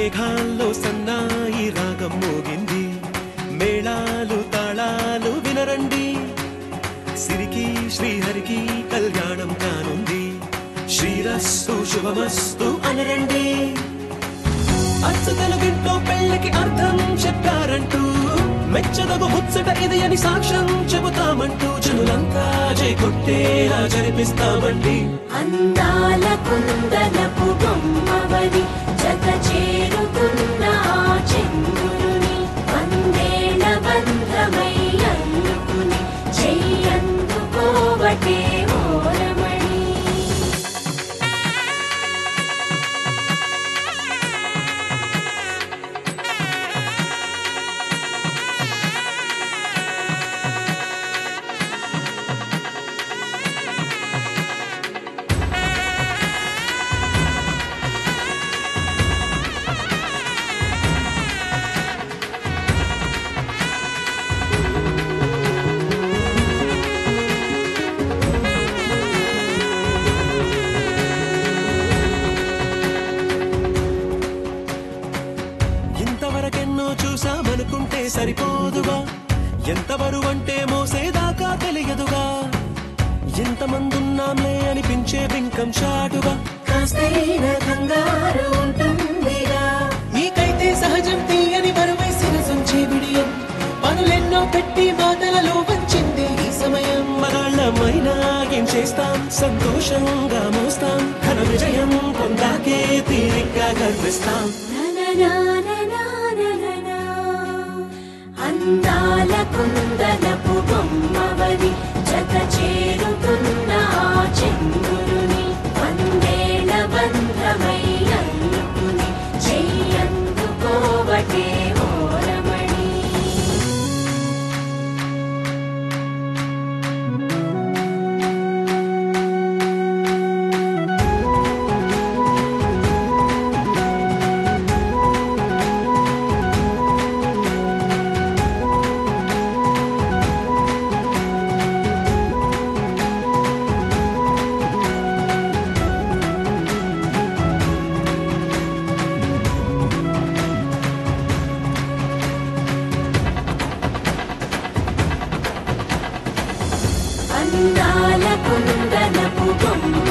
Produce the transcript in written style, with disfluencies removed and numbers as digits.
మేఘాల్లో సన్నాయి రాగం మోగింది, మేళాలు తాళాలు వినరండి, సిరికి శ్రీహరికి కళ్యాణం కానుంది, శ్రీరస్తు శుభమస్తు అనరండి. అచ్చ తెలుగింట్లో పెళ్లికి అర్థం చెప్పారంటూ, మెచ్చదగు ముచ్చట ఇది అని సాక్ష్యం చెబుతామంటూ, జనులంతా జై కొట్టేలా జరిపిస్తామండి. అందాల కుందనపు బొమ్మవని జత చేరుకున్న చెంగురుని, వందేళ్ల బంధమై అల్లుకుని చెయ్యందుకోవటే ఓరమణి. ఇంతవరకెన్నో చూసామనుకుంటే సరిపోదుగా, ఎంత బరువంటే మోసేదాకా తెలియదుగా, ఎంతమందున్నాంలే అనిపించే బింకం చాటుగా, కాస్తైన కంగారు ఉంటుందిగా, మీకైతే సహజం తీయని బరువై శిరసుంచే బిడియం, పనులెన్నో పెట్టి మాటలలో వచ్చింది ఈ సమయం. మగాళ్ళమైనా ఏం చేస్తాం, సంతోషంగా మోస్తాం, ఘన విజయం పొందాకే తీరిగ్గా గర్విస్తాం. అందాల కుందనపు బొమ్మవని జత చేరుకున్న చెంగురుని, వందేళ్ల బంధమై అల్లుకుని చెయ్యందుకోవటే ఓరమణి. అందాల కుందనపు బొమ్మ